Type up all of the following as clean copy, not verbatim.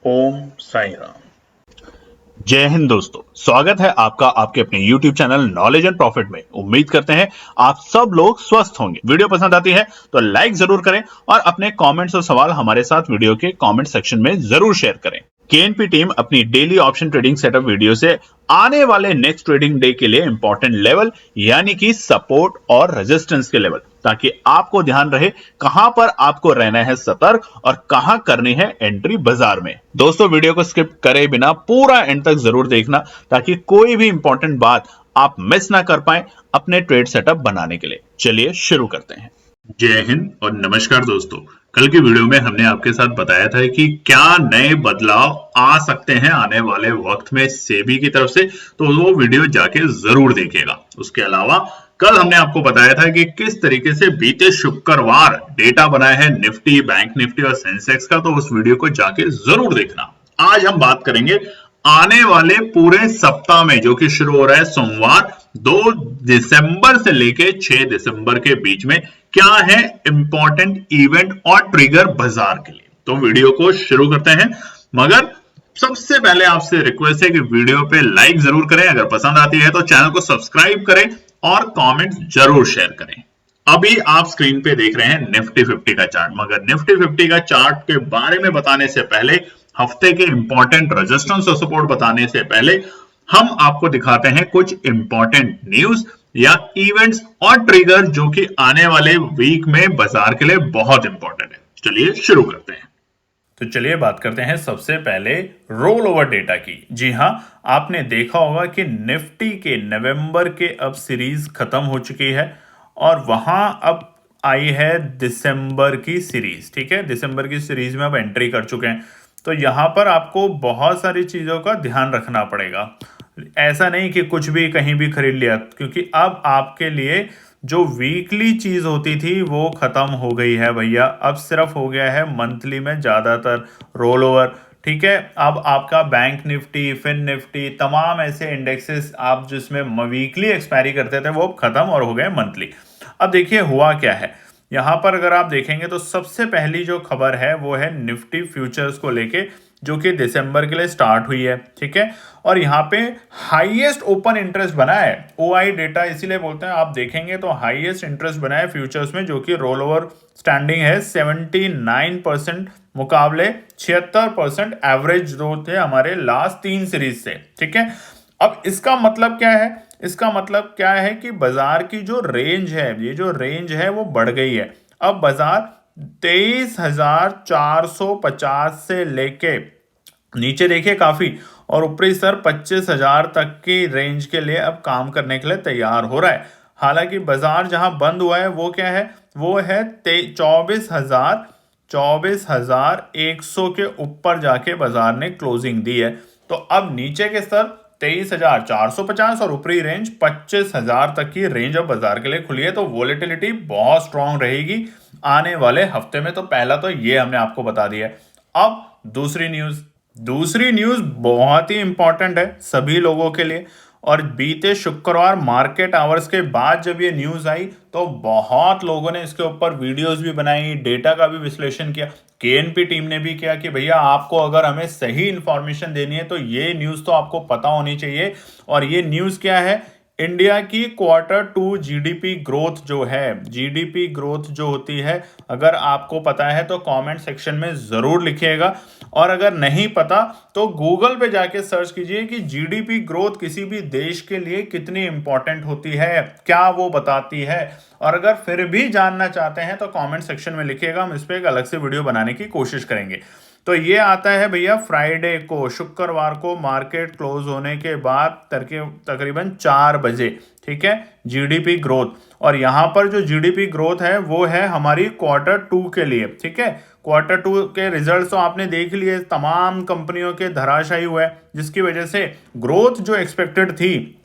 ओम साई राम। जय हिंद दोस्तों, स्वागत है आपका आपके अपने YouTube channel knowledge and profit में। उम्मीद करते हैं आप सब लोग स्वस्थ होंगे। वीडियो पसंद आती है तो लाइक जरूर करें और अपने कमेंट्स और सवाल हमारे साथ वीडियो के कमेंट सेक्शन में जरूर शेयर करें। केएनपी टीम अपनी daily option trading setup video से आने वाले नेक्स्ट ट्रेडिंग डे के लिए इंपॉर्टेंट लेवल यानी कि सपोर्ट और रेजिस्टेंस के लेवल, ताकि आपको ध्यान रहे कहां पर आपको रहना है सतर्क और कहां करनी है एंट्री बाजार में। दोस्तों, वीडियो को स्किप करे बिना पूरा एंड तक जरूर देखना ताकि कोई भी इंपॉर्टेंट बात आप मिस ना कर पाए अपने ट्रेड सेटअप बनाने के लिए। चलिए शुरू करते हैं। जय हिंद और नमस्कार दोस्तों। कल की वीडियो में हमने आपके साथ बताया था कि क्या नए बदलाव आ सकते हैं आने वाले वक्त में सेबी की तरफ से, तो वो वीडियो जाके जरूर देखिएगा। उसके अलावा कल हमने आपको बताया था कि किस तरीके से बीते शुक्रवार डेटा बनाया है निफ्टी, बैंक निफ्टी और सेंसेक्स का, तो उस वीडियो को जाके जरूर देखना। आज हम बात करेंगे आने वाले पूरे सप्ताह में, जो कि शुरू हो रहा है सोमवार 2 दिसंबर से लेके 6 दिसंबर के बीच में, क्या है इंपॉर्टेंट इवेंट और ट्रिगर बाजार के लिए। तो वीडियो को शुरू करते हैं, मगर सबसे पहले आपसे रिक्वेस्ट है कि वीडियो पे लाइक जरूर करें, अगर पसंद आती है तो चैनल को सब्सक्राइब करें और कमेंट जरूर शेयर करें। अभी आप स्क्रीन पे देख रहे हैं निफ्टी 50 का चार्ट, मगर निफ्टी 50 का चार्ट के बारे में बताने से पहले, हफ्ते के इंपॉर्टेंट रेजिस्टेंस और सपोर्ट बताने से पहले, हम आपको दिखाते हैं कुछ इंपॉर्टेंट न्यूज या इवेंट्स और ट्रिगर जो कि आने वाले वीक में बाजार के लिए बहुत इंपॉर्टेंट है। चलिए शुरू करते हैं। तो चलिए बात करते हैं सबसे पहले रोल ओवर डेटा की। जी हां, आपने देखा होगा कि निफ्टी के नवंबर के अब सीरीज खत्म हो चुकी है और वहां अब आई है दिसंबर की सीरीज। ठीक है, दिसंबर की सीरीज में अब एंट्री कर चुके हैं। तो यहां पर आपको बहुत सारी चीजों का ध्यान रखना पड़ेगा। ऐसा नहीं कि कुछ भी कहीं भी खरीद लिया, क्योंकि अब आपके लिए जो वीकली चीज होती थी वो खत्म हो गई है भैया। अब सिर्फ हो गया है मंथली में ज्यादातर रोल ओवर। ठीक है, अब आपका बैंक निफ्टी, फिन निफ्टी, तमाम ऐसे इंडेक्सेस आप जिसमें वीकली एक्सपायरी करते थे वो खत्म और हो गए मंथली। अब देखिए हुआ क्या है यहां पर, अगर आप देखेंगे तो सबसे पहली जो खबर है वो है निफ्टी फ्यूचर्स को लेके, जो कि दिसंबर के लिए स्टार्ट हुई है। ठीक है, और यहाँ पे हाईएस्ट ओपन इंटरेस्ट बना है। ओआई डेटा इसीलिए बोलते हैं, आप देखेंगे तो हाईएस्ट इंटरेस्ट बना है फ्यूचर्स में, जो कि रोल ओवर स्टैंडिंग है 79% मुकाबले 76% एवरेज ग्रोथ है हमारे लास्ट 3 सीरीज से। ठीक है, अब इसका मतलब क्या है? इसका मतलब क्या है कि बाजार की जो रेंज है, ये जो रेंज है वो बढ़ गई है। अब बाजार 23,450 से लेके नीचे देखिए काफी, और ऊपरी स्तर 25,000 तक की रेंज के लिए अब काम करने के लिए तैयार हो रहा है। हालांकि बाजार जहां बंद हुआ है वो क्या है? वो है 24,100 के ऊपर जाके बाजार ने क्लोजिंग दी है। तो अब नीचे के स्तर 23,450 और ऊपरी रेंज 25,000 तक की रेंज अब बाजार के लिए खुली है। तो वोलेटिलिटी बहुत स्ट्रांग रहेगी आने वाले हफ्ते में। तो पहला तो ये हमने आपको बता दिया। अब दूसरी न्यूज बहुत ही इंपॉर्टेंट है सभी लोगों के लिए। और बीते शुक्रवार मार्केट आवर्स के बाद जब ये न्यूज आई तो बहुत लोगों ने इसके ऊपर वीडियोस भी बनाई, डेटा का भी विश्लेषण किया। केएनपी टीम ने भी किया कि भैया आपको अगर हमें सही इंफॉर्मेशन देनी है तो ये न्यूज तो आपको पता होनी चाहिए। और ये न्यूज क्या है? इंडिया की Q2 जीडीपी ग्रोथ जो है, जीडीपी ग्रोथ जो होती है, अगर आपको पता है तो कमेंट सेक्शन में जरूर लिखिएगा। और अगर नहीं पता तो गूगल पे जाके सर्च कीजिए कि जीडीपी ग्रोथ किसी भी देश के लिए कितनी इंपॉर्टेंट होती है, क्या वो बताती है। और अगर फिर भी जानना चाहते हैं तो कमेंट सेक्शन में लिखिएगा, हम इस पर एक अलग से वीडियो बनाने की कोशिश करेंगे। तो ये आता है भैया फ्राइडे को, शुक्रवार को मार्केट क्लोज होने के बाद तकरीबन 4 बजे। ठीक है, जीडीपी ग्रोथ। और यहां पर जो जीडीपी ग्रोथ है वो है हमारी Q2 के लिए। ठीक है, Q2 के रिजल्ट्स तो आपने देख लिए, तमाम कंपनियों के धराशायी हुए, जिसकी वजह से ग्रोथ जो एक्सपेक्टेड थी,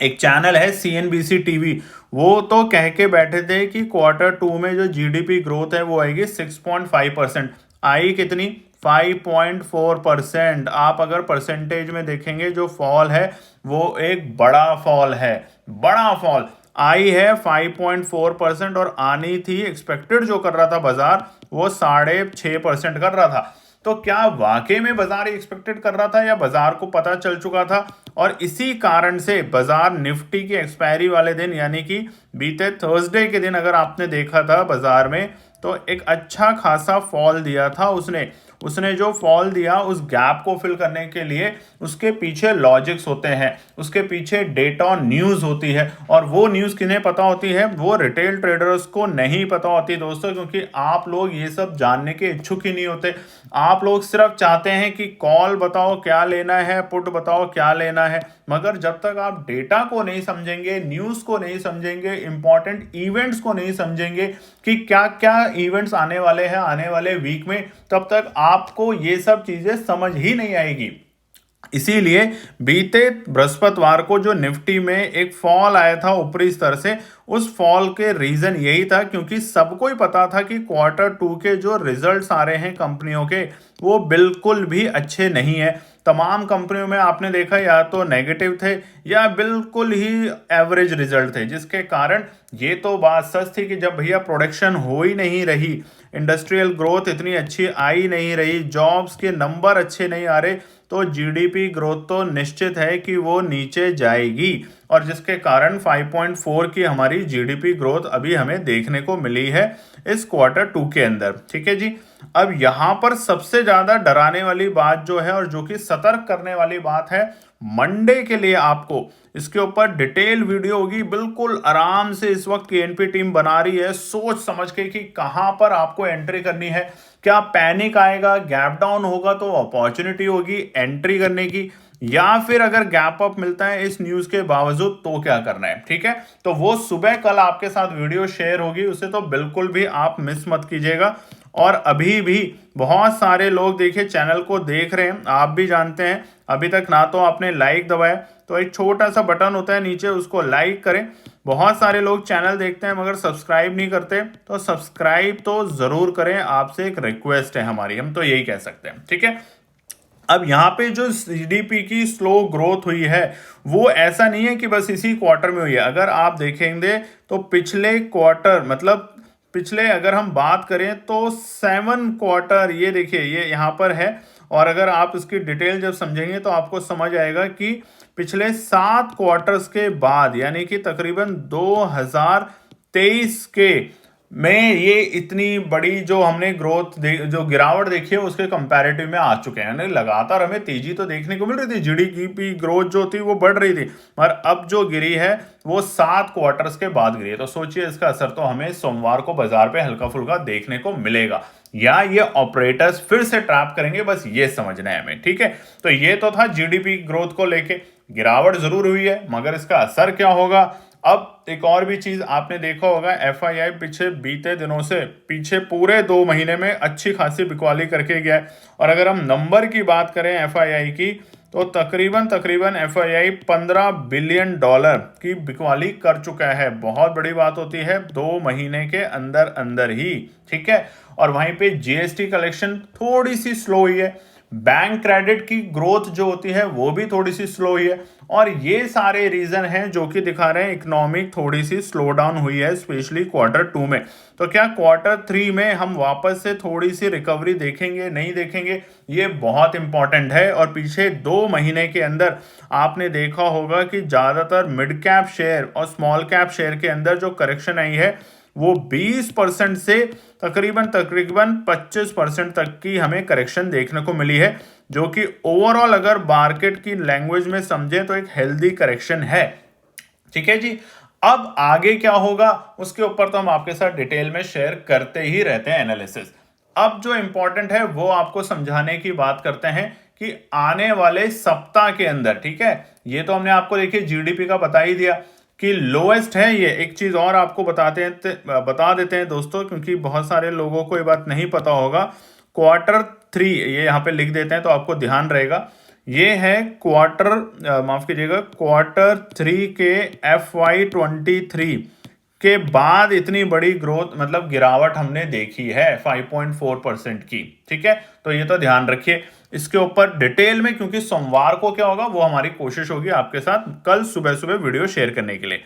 एक चैनल है CNBC टीवी, वो तो कह के बैठे थे कि Q2 में जो जीडीपी ग्रोथ है वो आएगी 6.5%। आई कितनी? 5.4%। आप अगर परसेंटेज में देखेंगे जो फॉल है वो एक बड़ा फॉल है, बड़ा फॉल आई है 5.4%। और आनी थी, एक्सपेक्टेड जो कर रहा था बाजार वो 6.5% कर रहा था। तो क्या वाकई में बाजार एक्सपेक्टेड कर रहा था या बाजार को पता चल चुका था? और इसी कारण से बाजार निफ्टी की एक्सपायरी वाले दिन यानी कि बीते थर्सडे के दिन अगर आपने देखा था बाजार में, तो एक अच्छा खासा फॉल दिया था उसने जो फॉल दिया उस गैप को फिल करने के लिए उसके पीछे लॉजिक्स होते हैं, उसके पीछे डेटा न्यूज़ होती है। और वो न्यूज़ किन्हें पता होती है? वो रिटेल ट्रेडर्स को नहीं पता होती दोस्तों, क्योंकि आप लोग ये सब जानने के इच्छुक ही नहीं होते। आप लोग सिर्फ चाहते हैं कि कॉल बताओ क्या लेना है, पुट बताओ क्या लेना है, मगर जब तक आप डेटा को नहीं समझेंगे, न्यूज़ को नहीं समझेंगे, इंपॉर्टेंट इवेंट्स को नहीं समझेंगे कि क्या क्या इवेंट्स आने वाले हैं आने वाले वीक में, तब तक आपको ये सब चीजें समझ ही नहीं आएगी। इसीलिए बीते बृहस्पतिवार को जो निफ्टी में एक फॉल आया था ऊपरी स्तर से, उस फॉल के रीजन यही था क्योंकि सबको ही पता था कि Q2 के जो रिजल्ट्स आ रहे हैं कंपनियों के, वो बिल्कुल भी अच्छे नहीं है। तमाम कंपनियों में आपने देखा या तो नेगेटिव थे या बिल्कुल ही एवरेज रिजल्ट थे, जिसके कारण ये तो बात सच थी कि जब भैया प्रोडक्शन हो ही नहीं रही, इंडस्ट्रियल ग्रोथ इतनी अच्छी आई नहीं रही, जॉब्स के नंबर अच्छे नहीं आ रहे, तो जीडीपी ग्रोथ तो निश्चित है कि वो नीचे जाएगी। और जिसके कारण 5.4 की हमारी जीडीपी ग्रोथ अभी हमें देखने को मिली है इस Q2 के अंदर। ठीक है जी। अब यहां पर सबसे ज्यादा डराने वाली बात जो है और जो कि सतर्क करने वाली बात है, मंडे के लिए आपको इसके ऊपर डिटेल वीडियो होगी, बिल्कुल आराम से इस वक्त केएनपी टीम बना रही है सोच समझ के कि कहां पर आपको एंट्री करनी है, क्या पैनिक आएगा, गैप डाउन होगा तो अपॉर्चुनिटी होगी एंट्री करने की, या फिर अगर गैप अप मिलता है इस न्यूज के बावजूद तो क्या करना है। ठीक है, तो वो सुबह कल आपके साथ वीडियो शेयर होगी, उसे तो बिल्कुल भी आप मिस मत कीजिएगा। और अभी भी बहुत सारे लोग देखिए चैनल को देख रहे हैं, आप भी जानते हैं, अभी तक ना तो आपने लाइक दबाया, तो एक छोटा सा बटन होता है नीचे, उसको लाइक करें। बहुत सारे लोग चैनल देखते हैं मगर सब्सक्राइब नहीं करते, तो सब्सक्राइब तो जरूर करें, आपसे एक रिक्वेस्ट है हमारी, हम तो यही कह सकते हैं। ठीक है, अब यहाँ पे जो जीडीपी की स्लो ग्रोथ हुई है वो ऐसा नहीं है कि बस इसी क्वार्टर में हुई है। अगर आप देखेंगे तो पिछले क्वार्टर, मतलब पिछले अगर हम बात करें तो 7 क्वार्टर, ये देखिए ये यहाँ पर है, और अगर आप इसकी डिटेल जब समझेंगे तो आपको समझ आएगा कि पिछले 7 क्वार्टर्स के बाद यानी कि तकरीबन 2023 के में ये इतनी बड़ी जो हमने ग्रोथ जो गिरावट देखी है उसके कंपैरेटिव में आ चुके हैं। यानी लगातार हमें तेजी तो देखने को मिल रही थी, जीडीपी ग्रोथ जो थी वो बढ़ रही थी, मगर अब जो गिरी है वो 7 क्वार्टर्स के बाद गिरी है। तो सोचिए इसका असर तो हमें सोमवार को बाजार पे हल्का फुल्का देखने को मिलेगा, या ये ऑपरेटर्स फिर से ट्रैप करेंगे, बस ये समझना है हमें। ठीक है, तो ये तो था जीडीपी ग्रोथ को लेके, गिरावट जरूर हुई है मगर इसका असर क्या होगा। अब एक और भी चीज आपने देखा होगा, एफआईआई पीछे बीते दिनों से पीछे पूरे 2 महीने में अच्छी खासी बिकवाली करके गया है। और अगर हम नंबर की बात करें एफआईआई की, तो तकरीबन एफआईआई $15 बिलियन की बिकवाली कर चुका है। बहुत बड़ी बात होती है 2 महीने के अंदर अंदर ही। ठीक है, और वहीं पे जीएसटी कलेक्शन थोड़ी सी स्लो हुई है, बैंक क्रेडिट की ग्रोथ जो होती है वो भी थोड़ी सी स्लो हुई है, और ये सारे रीजन हैं जो कि दिखा रहे हैं इकोनॉमिक थोड़ी सी स्लो डाउन हुई है स्पेशली Q2 में। तो क्या Q3 में हम वापस से थोड़ी सी रिकवरी देखेंगे, नहीं देखेंगे, ये बहुत इंपॉर्टेंट है। और पीछे 2 महीने के अंदर आपने देखा होगा कि ज्यादातर मिड कैप शेयर और स्मॉल कैप शेयर के अंदर जो करेक्शन आई है वो 20% से तकरीबन 25% तक की हमें करेक्शन देखने को मिली है, जो कि ओवरऑल अगर मार्केट की लैंग्वेज में समझे तो एक हेल्दी करेक्शन है। ठीक है जी, अब आगे क्या होगा उसके ऊपर तो हम आपके साथ डिटेल में शेयर करते ही रहते हैं एनालिसिस। अब जो इंपॉर्टेंट है वो आपको समझाने की बात करते हैं कि आने वाले सप्ताह के अंदर, ठीक है, ये तो हमने आपको देखिए जीडीपी का बता ही दिया कि लोएस्ट है ये। एक चीज और आपको बता देते हैं दोस्तों, क्योंकि बहुत सारे लोगों को ये बात नहीं पता होगा। Q3 ये यहाँ पे लिख देते हैं तो आपको ध्यान रहेगा, ये है माफ कीजिएगा Q3 के FY23 के बाद इतनी बड़ी ग्रोथ मतलब गिरावट हमने देखी है 5.4% की। ठीक है, तो ये तो ध्यान रखिए इसके ऊपर डिटेल में, क्योंकि सोमवार को क्या होगा वो हमारी कोशिश होगी आपके साथ कल सुबह सुबह वीडियो शेयर करने के लिए।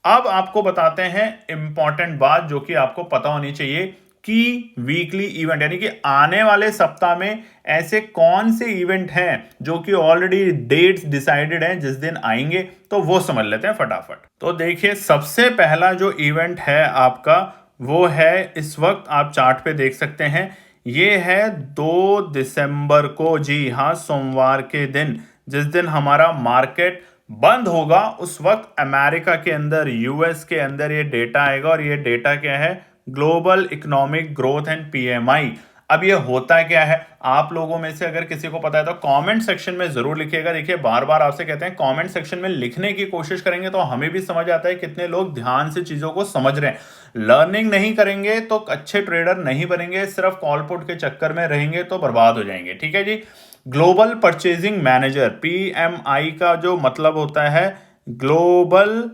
अब आपको बताते हैं इंपॉर्टेंट बात जो कि आपको पता होनी चाहिए, की वीकली इवेंट, यानी कि आने वाले सप्ताह में ऐसे कौन से इवेंट हैं जो कि ऑलरेडी डेट्स डिसाइडेड हैं जिस दिन आएंगे, तो वो समझ लेते हैं फटाफट। तो देखिए, सबसे पहला जो इवेंट है आपका वो है, इस वक्त आप चार्ट पे देख सकते हैं, ये है 2 दिसंबर को, जी हाँ, सोमवार के दिन, जिस दिन हमारा मार्केट बंद होगा उस वक्त अमेरिका के अंदर, यूएस के अंदर ये डेटा आएगा। और ये डेटा क्या है? Global economic growth and PMI. अब ये होता क्या है, आप लोगों में से अगर किसी को पता है तो कमेंट सेक्शन में जरूर लिखिएगा। देखिए, बार बार आपसे कहते हैं कमेंट सेक्शन में लिखने की कोशिश करेंगे तो हमें भी समझ आता है कितने लोग ध्यान से चीजों को समझ रहे हैं। लर्निंग नहीं करेंगे तो अच्छे ट्रेडर नहीं बनेंगे, सिर्फ कॉल पुट के चक्कर में रहेंगे तो बर्बाद हो जाएंगे। ठीक है जी। ग्लोबल परचेजिंग मैनेजर, पीएमआई का जो मतलब होता है ग्लोबल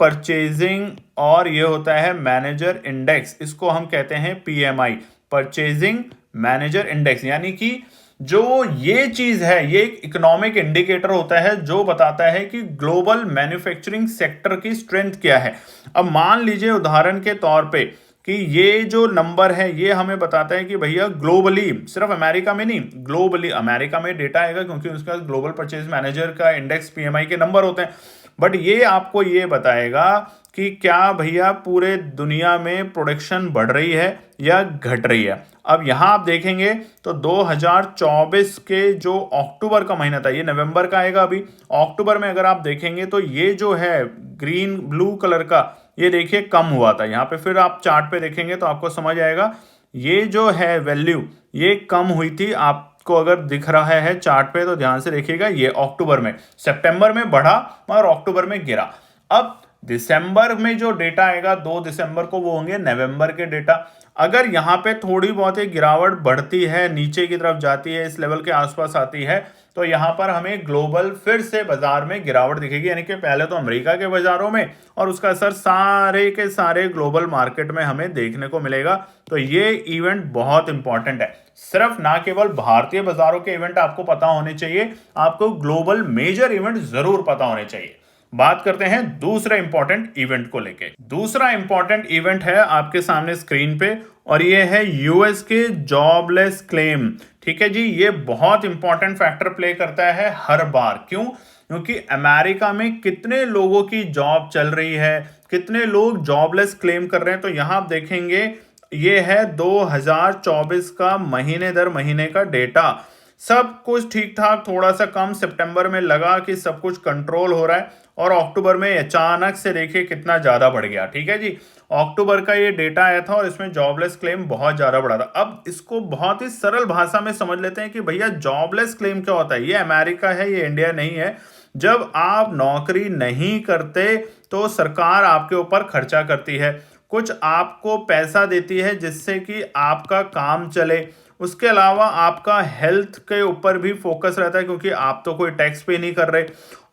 परचेजिंग, और ये होता है मैनेजर इंडेक्स, इसको हम कहते हैं पीएमआई, परचेजिंग मैनेजर इंडेक्स। यानी कि जो ये चीज है, ये एक इकोनॉमिक इंडिकेटर होता है जो बताता है कि ग्लोबल मैन्युफैक्चरिंग सेक्टर की स्ट्रेंथ क्या है। अब मान लीजिए उदाहरण के तौर पे कि ये जो नंबर है ये हमें बताता है कि भैया ग्लोबली, सिर्फ अमेरिका में नहीं, ग्लोबली, अमेरिका में डेटा आएगा क्योंकि उसका ग्लोबल परचेज मैनेजर का इंडेक्स पीएमआई के नंबर होते हैं, बट ये आपको ये बताएगा कि क्या भैया पूरे दुनिया में प्रोडक्शन बढ़ रही है या घट रही है। अब यहां आप देखेंगे तो 2024 के जो अक्टूबर का महीना था, ये नवंबर का आएगा, अभी अक्टूबर में अगर आप देखेंगे तो ये जो है ग्रीन ब्लू कलर का, ये देखिए कम हुआ था। यहाँ पे फिर आप चार्ट पे देखेंगे तो आपको समझ आएगा, ये जो है वैल्यू ये कम हुई थी। आपको अगर दिख रहा है चार्ट पे तो ध्यान से देखिएगा, ये अक्टूबर में, सितंबर में बढ़ा और अक्टूबर में गिरा। अब दिसंबर में जो डेटा आएगा 2 दिसंबर को, वो होंगे नवंबर के डेटा। अगर यहाँ पे थोड़ी बहुत ही गिरावट बढ़ती है, नीचे की तरफ जाती है, इस लेवल के आसपास आती है, तो यहाँ पर हमें ग्लोबल फिर से बाजार में गिरावट दिखेगी। यानी कि पहले तो अमेरिका के बाजारों में और उसका असर सारे के सारे ग्लोबल मार्केट में हमें देखने को मिलेगा। तो ये इवेंट बहुत इंपॉर्टेंट है। सिर्फ ना केवल भारतीय बाजारों के इवेंट आपको पता होने चाहिए, आपको ग्लोबल मेजर इवेंट जरूर पता होने चाहिए। बात करते हैं दूसरे इंपॉर्टेंट इवेंट को लेके। दूसरा इंपॉर्टेंट इवेंट है आपके सामने स्क्रीन पे, और ये है यूएस के जॉबलेस क्लेम। ठीक है जी, ये बहुत इंपॉर्टेंट फैक्टर प्ले करता है हर बार। क्यों? क्योंकि अमेरिका में कितने लोगों की जॉब चल रही है, कितने लोग जॉबलेस क्लेम कर रहे हैं, तो यहां आप देखेंगे ये है 2024 का महीने दर महीने का डेटा। सब कुछ ठीक ठाक, थोड़ा सा कम सितंबर में लगा कि सब कुछ कंट्रोल हो रहा है, और अक्टूबर में अचानक से देखिए कितना ज्यादा बढ़ गया। ठीक है जी, अक्टूबर का ये डेटा आया था और इसमें जॉबलेस क्लेम बहुत ज्यादा बढ़ा था। अब इसको बहुत ही सरल भाषा में समझ लेते हैं कि भैया जॉबलेस क्लेम क्या होता है। ये अमेरिका है, ये इंडिया नहीं है। जब आप नौकरी नहीं करते तो सरकार आपके ऊपर खर्चा करती है, कुछ आपको पैसा देती है जिससे कि आपका काम चले। उसके अलावा आपका हेल्थ के ऊपर भी फोकस रहता है क्योंकि आप तो कोई टैक्स पे नहीं कर रहे,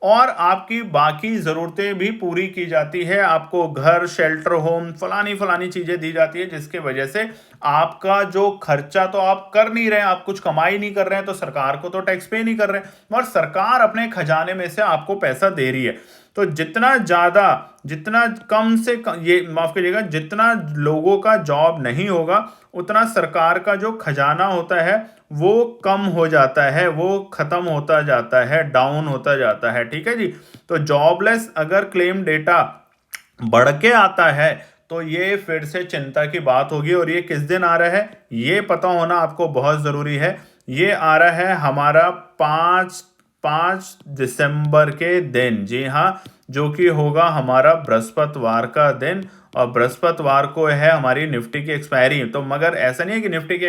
और आपकी बाकी ज़रूरतें भी पूरी की जाती है। आपको घर, शेल्टर होम, फलानी फलानी चीज़ें दी जाती है, जिसके वजह से आपका जो खर्चा तो आप कर नहीं रहे, आप कुछ कमाई नहीं कर रहे हैं, तो सरकार को तो टैक्स पे नहीं कर रहे हैं, और सरकार अपने खजाने में से आपको पैसा दे रही है। तो जितना ज़्यादा, जितना कम से कम, ये माफ़ कीजिएगा, जितना लोगों का जॉब नहीं होगा उतना सरकार का जो खजाना होता है वो कम हो जाता है, वो खत्म होता जाता है, डाउन होता जाता है। ठीक है जी। तो जॉबलेस अगर क्लेम डेटा बढ़ के आता है तो ये फिर से चिंता की बात होगी। और ये किस दिन आ रहा है ये पता होना आपको बहुत जरूरी है। ये आ रहा है हमारा 5 दिसंबर के दिन, जी हाँ, जो कि होगा हमारा बृहस्पतिवार का दिन, और बृहस्पतिवार को है हमारी निफ्टी की एक्सपायरी। तो मगर ऐसा नहीं है कि निफ्टी की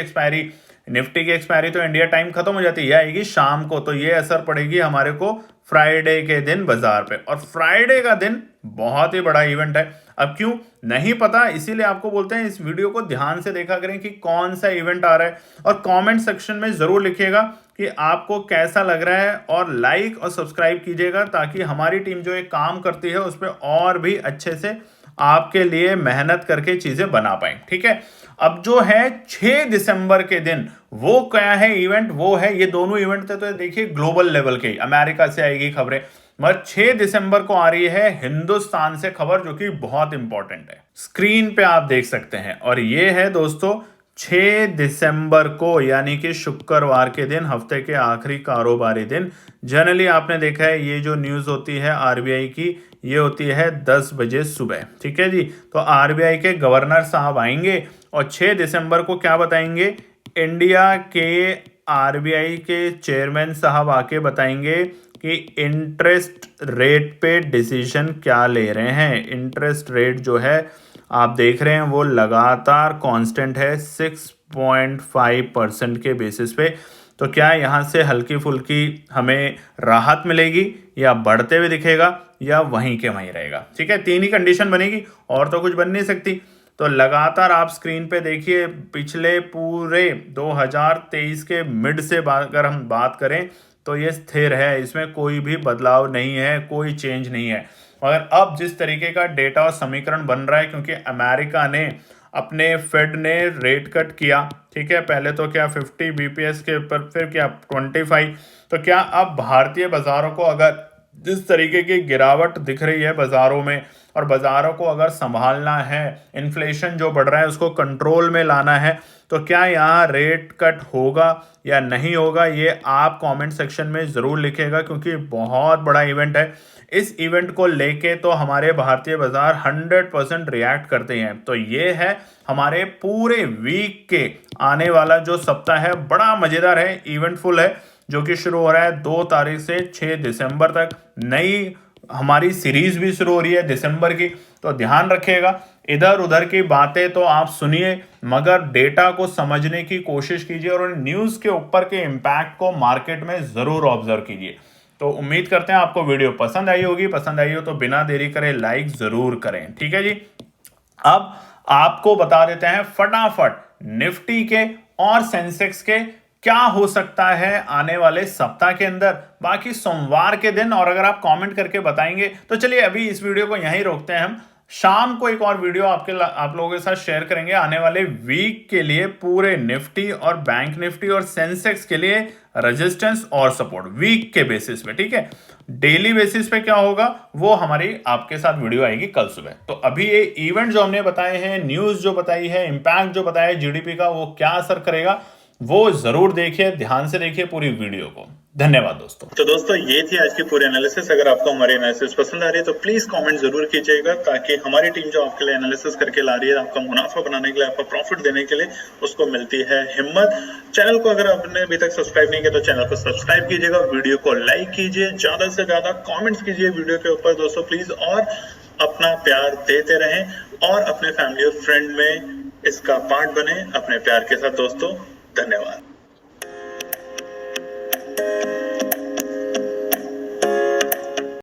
एक्सपायरी तो इंडिया टाइम खत्म हो जाती है, आएगी शाम को, तो ये असर पड़ेगी हमारे को फ्राइडे के दिन बाजार पे। और फ्राइडे का दिन बहुत ही बड़ा इवेंट है। अब क्यों नहीं पता, इसीलिए आपको बोलते हैं इस वीडियो को ध्यान से देखा करें कि कौन सा इवेंट आ रहा है, और कमेंट सेक्शन में जरूर लिखिएगा कि आपको कैसा लग रहा है, और लाइक और सब्सक्राइब कीजिएगा ताकि हमारी टीम जो एक काम करती है उस पर और भी अच्छे से आपके लिए मेहनत करके चीजें बना पाए। ठीक है। अब जो है 6 दिसंबर के दिन, वो क्या है इवेंट, वो है, ये दोनों इवेंट थे तो देखिए ग्लोबल लेवल के, अमेरिका से आएगी खबरें, मगर 6 दिसंबर को आ रही है हिंदुस्तान से खबर, जो कि बहुत इंपॉर्टेंट है। स्क्रीन पे आप देख सकते हैं, और ये है दोस्तों 6 दिसंबर को, यानी कि शुक्रवार के दिन, हफ्ते के आखिरी कारोबारी दिन। जनरली आपने देखा है ये जो न्यूज़ होती है आरबीआई की, ये होती है 10 बजे सुबह, ठीक है जी। तो आरबीआई के गवर्नर साहब आएंगे और 6 दिसंबर को क्या बताएंगे, इंडिया के आरबीआई के चेयरमैन साहब आके बताएंगे कि इंटरेस्ट रेट पे डिसीजन क्या ले रहे हैं। इंटरेस्ट रेट जो है आप देख रहे हैं वो लगातार कांस्टेंट है 6.5% के बेसिस पे। तो क्या यहाँ से हल्की फुल्की हमें राहत मिलेगी, या बढ़ते हुए दिखेगा, या वहीं के वहीं रहेगा, ठीक है। तीन ही कंडीशन बनेगी, और तो कुछ बन नहीं सकती। तो लगातार आप स्क्रीन पे देखिए, पिछले पूरे 2023 के मिड से अगर हम बात करें तो ये स्थिर है, इसमें कोई भी बदलाव नहीं है, कोई चेंज नहीं है। मगर अब जिस तरीके का डेटा और समीकरण बन रहा है, क्योंकि अमेरिका ने अपने फेड ने रेट कट किया, ठीक है, पहले तो क्या 50 बीपीएस के ऊपर, फिर क्या 25। तो क्या अब भारतीय बाजारों को अगर जिस तरीके की गिरावट दिख रही है बाजारों में, और बाजारों को अगर संभालना है, इन्फ्लेशन जो बढ़ रहा है उसको कंट्रोल में लाना है, तो क्या यहाँ रेट कट होगा या नहीं होगा, ये आप कमेंट सेक्शन में ज़रूर लिखिएगा, क्योंकि बहुत बड़ा इवेंट है। इस इवेंट को लेके तो हमारे भारतीय बाजार 100% रिएक्ट करते हैं। तो ये है हमारे पूरे वीक के आने वाला जो सप्ताह है, बड़ा मज़ेदार है, इवेंटफुल है, जो कि शुरू हो रहा है 2 तारीख से 6 दिसंबर तक। नई हमारी सीरीज भी शुरू हो रही है दिसंबर की, तो ध्यान रखिएगा। इधर उधर की बातें तो आप सुनिए, मगर डेटा को समझने की कोशिश कीजिए, और न्यूज़ के ऊपर के इम्पैक्ट को मार्केट में ज़रूर ऑब्जर्व कीजिए। तो उम्मीद करते हैं आपको वीडियो पसंद आई होगी। पसंद आई हो तो बिना देरी करे लाइक ज़रूर करें, ठीक है जी। अब आपको बता देते हैं फटाफट निफ्टी के और सेंसेक्स के क्या हो सकता है आने वाले सप्ताह के अंदर, बाकी सोमवार के दिन। और अगर आप कमेंट करके बताएंगे तो चलिए अभी इस वीडियो को यहीं रोकते हैं। हम शाम को एक और वीडियो आप लोगों के साथ शेयर करेंगे आने वाले वीक के लिए, पूरे निफ्टी और बैंक निफ्टी और सेंसेक्स के लिए रेजिस्टेंस और सपोर्ट वीक के बेसिस पे, ठीक है। डेली बेसिस पे क्या होगा वो हमारी आपके साथ वीडियो आएगी कल सुबह। तो अभी ये इवेंट जो हमने बताए हैं, न्यूज़ जो बताई है, इंपैक्ट जो बताया है जीडीपी का, वो क्या असर करेगा वो जरूर देखिए, ध्यान से देखिए पूरी वीडियो को। धन्यवाद दोस्तों। तो दोस्तों ये थी आज की पूरी एनालिसिस। अगर आपको हमारी एनालिसिस पसंद आ रही है तो प्लीज कमेंट जरूर कीजिएगा, ताकि हमारी टीम जो आपके लिए एनालिसिस करके ला रही है, आपका मुनाफा बनाने के लिए, आपका प्रॉफिट देने के लिए, उसको मिलती है हिम्मत। चैनल को अगर आपने अभी तक सब्सक्राइब नहीं किया तो चैनल को सब्सक्राइब कीजिएगा, वीडियो को लाइक कीजिए, ज्यादा से ज्यादा कॉमेंट्स कीजिए वीडियो के ऊपर दोस्तों प्लीज, और अपना प्यार देते रहें और अपने फैमिली और फ्रेंड में इसका पार्ट बने अपने प्यार के साथ दोस्तों। धन्यवाद।